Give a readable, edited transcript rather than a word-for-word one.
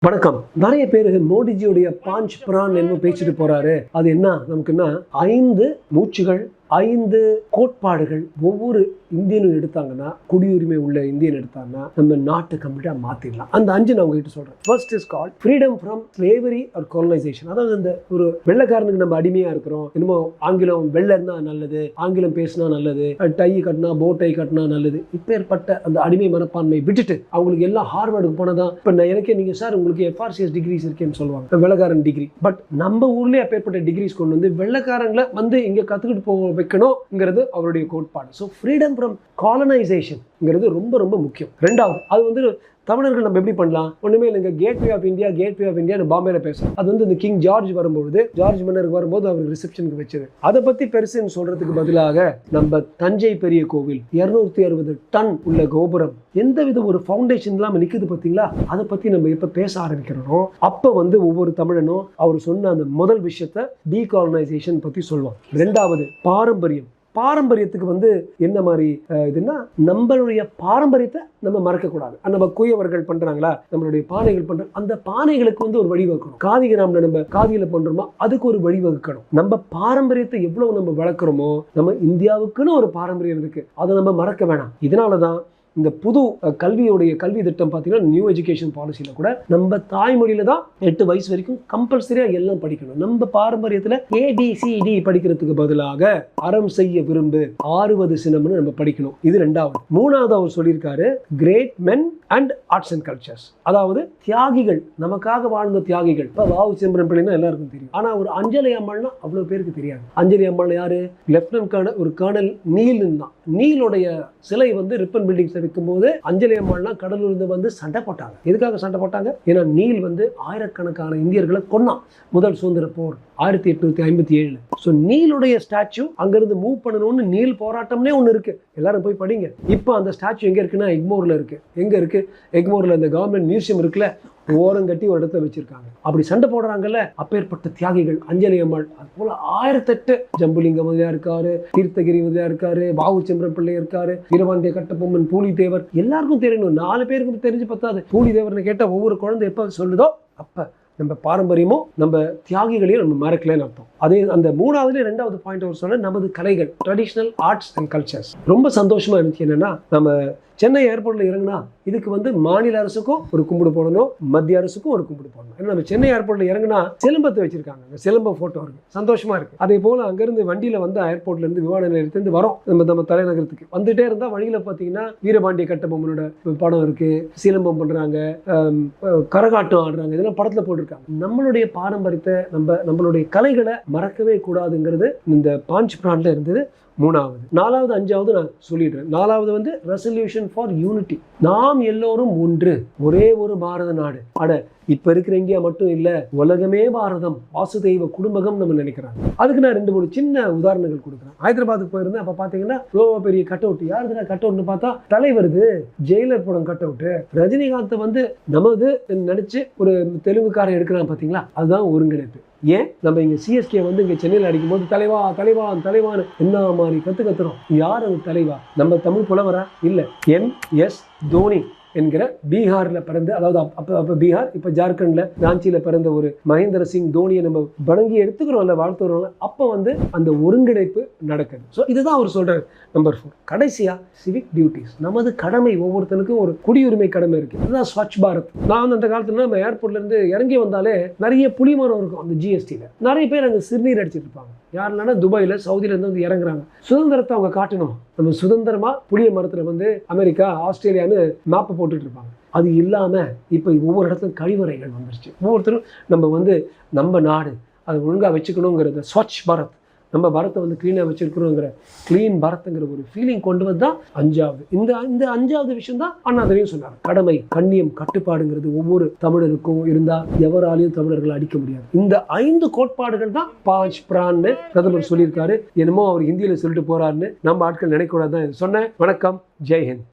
வணக்கம். நிறைய பேர் மோடிஜியுடைய பாஞ்ச் பிரான் என்ன பேசிட்டு போறாரு. அது என்ன நமக்குன்னா 5 மூச்சுகள் 5 கோட்பாடுகள் ஒவ்வொரு இந்தியனும் எடுத்தாங்கன்னா, குடியுரிமை உள்ள இந்தியன் எடுத்தாங்கன்னா நம்ம நாட்டை கம்ப்ளீட்டா மாத்திடலாம். அந்த 5 நான் உங்ககிட்ட சொல்றேன். First is called freedom from slavery or colonisation. அதாவது இந்த ஒரு வெள்ளைக்காரனுக்கு நம்ம அடிமையா இருக்கிறோம், என்னமோ ஆங்கிலம் வெள்ளை இருந்தா நல்லது, ஆங்கிலம் பேசினா நல்லது, டை கட்டினா போட்டை கட்டினா நல்லது, இப்பேற்பட்ட அந்த அடிமை மனப்பான்மை விட்டுட்டு அவங்களுக்கு எல்லாம் ஹார்வர்டுக்கு போனதான். இப்ப எனக்கே நீங்க சார் உங்களுக்கு FRCS டிகிரிஸ் இருக்கேன்னு சொல்லுவாங்க, வெள்ளைக்காரன் டிகிரி. பட் நம்ம ஊர்லயே அப்பேற்பட்ட டிகிரிஸ் கொண்டு வந்து வெள்ளைக்காரங்களை வந்து இங்க கத்துக்கிட்டு போக வைக்கணும்ங்கிறது அவருடைய கோட்பாடு. ஸோ ஃப்ரீடம் ஃப்ரம் காலனைசேஷன்ங்கிறது ரொம்ப ரொம்ப முக்கியம். ரெண்டாவது, அது வந்து தமிழர்கள் நம்ம எப்படி பண்ணலாம்? ஒண்ணுமே இல்லைங்க, கேட்வே ஆஃப் இந்தியா பாம்பேல பேசுறோம். அது வந்து இந்த கிங் ஜார்ஜ் வரும்போது, ஜார்ஜ் மன்னருக்கு வரும்போது அவருக்கு ரிசப்ஷனுக்கு வச்சது. அதை பத்தி பெருசுன்னு சொல்றதுக்கு பதிலாக நம்ம தஞ்சை பெரிய கோவில் 260 டன் உள்ள கோபுரம் எந்தவித ஒரு ஃபவுண்டேஷன் இல்லாம நிக்குது பார்த்தீங்களா? அதை பத்தி நம்ம எப்ப பேச ஆரம்பிக்கிறோம், அப்ப வந்து ஒவ்வொரு தமிழனும் அவர் சொன்ன அந்த முதல் விஷயத்த டீகாலனைசேஷன் பத்தி சொல்லுவாங்க. ரெண்டாவது, பாரம்பரியத்துக்கு வந்து என்ன மாதிரி இதுன்னா, நம்மளுடைய பாரம்பரியத்தை நம்ம மறக்கக்கூடாது. நம்ம குயவர்கள் பண்றாங்களா, நம்மளுடைய பானைகள் பண்றாங்க, அந்த பானைகளுக்கு வந்து ஒரு வழிவகுக்கணும். காதி கிராமில் நம்ம காதியில பண்றோமோ அதுக்கு ஒரு வழிவகுக்கணும். நம்ம பாரம்பரியத்தை எவ்வளவு நம்ம வளர்க்குறோமோ, நம்ம இந்தியாவுக்குன்னு ஒரு பாரம்பரியம் இருக்கு, அதை நம்ம மறக்க வேணாம். இதனாலதான் இந்த புது கல்வி திட்டம் பார்த்தீங்கன்னா, நியூ எஜுகேஷன் பாலிசியில கூட நம்ம தாய்மொழியில தான் 8 வயசு வரைக்கும் கம்பல்சரியா எல்லாம் படிக்கணும். நம்ம பாரம்பரியத்துல ABCD படிக்கிறதுக்கு பதிலாக அறம் செய்ய விரும்பு, ஆறுவது சினம்னு நம்ம படிக்கணும். இது ரெண்டாவது. மூணாவது அவர் சொல்லியிருக்காரு, great men and arts and cultures. அதாவது தியாகிகள், நமக்காக வாழ்ந்த தியாகிகள். இப்ப வாவு சிதம்பரம் பிள்ளைன்னா எல்லாருக்கும் தெரியும், ஆனா ஒரு அஞ்சலி அம்மாள்னா அவ்வளவு பேருக்கு தெரியாது. அஞ்சலி அம்மாள் யாரு? லெப்டினன்ட் கர்னல், ஒரு கர்னல் நீல் தான். நீலுடைய சிலை வந்து ரிப்பன் பில்டிங்ஸ் வைக்கும் போது அஞ்சலி அம்மாள்லாம் கடலூர்ந்து வந்து சண்டை போட்டாங்க. எதுக்காக சண்டை போட்டாங்க? ஏன்னா நீல் வந்து ஆயிரக்கணக்கான இந்தியர்களை கொன்னான் முதல் சுதந்திர போர் 1857. ஸோ நீலுடைய ஸ்டாச்சு அங்கிருந்து மூவ் பண்ணணும்னு நீல் போராட்டம்னே ஒன்று இருக்கு, எல்லாரும் போய் படிங்க. இப்போ அந்த ஸ்டாச்சு எங்க இருக்குன்னா எக்மோர்ல இருக்கு. எங்க இருக்கு? எக்மோர்ல இந்த கவர்மெண்ட் மியூசியம் இருக்குல்ல, ஓரம் கட்டி ஒரு இடத்துல வச்சிருக்காங்க. அப்படி சண்டை போடுறாங்கல்ல, அப்பேற்பட்ட தியாகிகள் அஞ்சலி அம்மாள். அது போல 1008 ஜம்புலிங்க முதலியா இருக்காரு, தீர்த்தகிரி முதலியா இருக்காரு, வாவு சிதம்பரம் பிள்ளை இருக்காரு, வீரபாண்டிய கட்டபொம்மன், பூலித்தேவர். எல்லாருக்கும் தெரியணும், 4 பேருக்கு தெரிஞ்சு பத்தாது. பூலித்தேவர்னு கேட்ட ஒவ்வொரு குழந்தை எப்ப சொல்லுதோ அப்ப நம்ம பாரம்பரியமும் நம்ம தியாகிகளையும் நம்ம மறக்கலன்னு அர்த்தம். அதே அந்த மூணாவதுல 2வது பாயிண்ட் அவர் சொன்ன நமது கலைகள், ட்ரெடிஷனல் ஆர்ட்ஸ் அண்ட் கல்ச்சர்ஸ். ரொம்ப சந்தோஷமா இருந்துச்சு. என்னன்னா, நம்ம சென்னை ஏர்போர்ட்ல இறங்கினா இதுக்கு வந்து மாநில அரசுக்கும் ஒரு கும்பிடு போடணும், மத்திய அரசுக்கும் ஒரு கும்பிடு போடணும். ஏன்னா நம்ம சென்னை ஏர்போர்ட்ல இறங்கினா சிலம்பத்தை வச்சிருக்காங்க, சிலம்ப போட்டோ இருக்கு, சந்தோஷமா இருக்கு. அதே போல அங்கிருந்து வண்டியில வந்து ஏர்போர்ட்ல இருந்து விமான நிலையத்திலிருந்து வரோம் நம்ம தலைநகரத்துக்கு வந்துட்டே இருந்தா வழியில பாத்தீங்கன்னா வீரபாண்டிய கட்டபொம்மனோட படம் இருக்கு, சிலம்பம் பண்றாங்க, கரகாட்டம் ஆடுறாங்க, இதெல்லாம் படத்துல போட்டிருக்காங்க. நம்மளுடைய பாரம்பரியத்தை நம்மளுடைய கலைகளை மறக்கவே கூடாதுங்கிறது இந்த பாஞ்ச் பிரான்ல இருந்தது. மூணாவது. 4வது 5வது நான் சொல்லிடுறேன். 4வது வந்து ரெசல்யூஷன் ஃபார் யூனிட்டி. நாம் எல்லோரும் ஒன்று, ஒரே ஒரு பாரத நாடு. அட இப்ப இருக்கிற இந்தியா மட்டும் இல்ல, உலகமே பாரதம், வாசுதெய்வ குடும்பகம் நம்ம நினைக்கிறாங்க. அதுக்கு நான் 2-3 சின்ன உதாரணங்கள் கொடுக்குறேன். ஹைதராபாத்துக்கு போயிருந்தேன். அப்ப பாத்தீங்கன்னா பெரிய கட் அவுட். யாருதுனா கட் அவுட்னு பார்த்தா தலைவருது, ஜெயிலர் படம் கட் அவுட். ரஜினிகாந்த் வந்து நமது நினைச்சு ஒரு தெலுங்குக்காரன் எடுக்கிறான் பாத்தீங்களா, அதுதான் ஒருங்கிணைப்பு. ஏன் நம்ம இங்க CSK வந்து இங்க சென்னையில் அடிக்கும் போது தலைவான்னு என்ன மாதிரி கத்துறோம். யார் அந்த தலைவா? நம்ம தமிழ் புலவரா? இல்ல, MS தோனி என்கிற பீகார்ல பிறந்த, அதாவது அப்ப பீகார், இப்ப ஜார்க்கண்ட்ல ராஞ்சியில பிறந்த ஒரு மகேந்திர சிங் தோனியை நம்ம வணங்கி எடுத்துக்கிறோம்ல, வாழ்த்துறோம்ல, அப்ப வந்து அந்த ஒருங்கிணைப்பு நடக்குது. ஸோ இதுதான் அவர் சொல்றாரு. நம்பர் 4. கடைசியா சிவிக் டியூட்டிஸ். நமது கடமை, ஒவ்வொருத்தனுக்கும் ஒரு குடியுரிமை கடமை இருக்கு. இதுதான் ஸ்வச் பாரத். நான் வந்து அந்த காலத்துல நம்ம ஏர்போர்ட்ல இருந்து இறங்கி வந்தாலே நிறைய புளிமரம் இருக்கும். அந்த GSTல நிறைய பேர் அங்க சிறுநீர் அடிச்சிட்டு இருப்பாங்க. யாருன்னா துபாயில, சவுதியில இருந்து வந்து இறங்குறாங்க. சுதந்திரத்தை அவங்க காட்டணும். நம்ம சுதந்திரமா புளிய மரத்துல வந்து அமெரிக்கா, ஆஸ்திரேலியான்னு மேப்பை போட்டுட்டு இருப்பாங்க. அது இல்லாம இப்ப ஒவ்வொரு இடத்துலையும் கழிவறைகள் வந்துருச்சு. ஒவ்வொருத்தரும் நம்ம வந்து நம்ம நாடு அதை ஒழுங்கா வச்சுக்கணுங்கிறத, ஸ்வச் பாரத், நம்ம பாரத்தை வந்து கிளீனா வச்சிருக்கிறோங்கிற கிளீன் பாரத்ங்கிற ஒரு ஃபீலிங் கொண்டு வந்தா 5வது. இந்த 5வது விஷயம் தான் அண்ணாதுரையும் சொன்னார். கடமை, கண்ணியம், கட்டுப்பாடுங்கிறது ஒவ்வொரு தமிழருக்கும் இருந்தா எவராலையும் தமிழர்களை அடிக்க முடியாது. இந்த 5 கோட்பாடுகள் தான் பாஞ்ச் பிரான்னு பிரதமர் சொல்லியிருக்காரு. என்னமோ அவர் ஹிந்தியில சொல்லிட்டு போறாருன்னு நம்ம ஆட்கள் நினைக்கூடாது தான் சொன்னேன். வணக்கம், ஜெய் ஹிந்த்.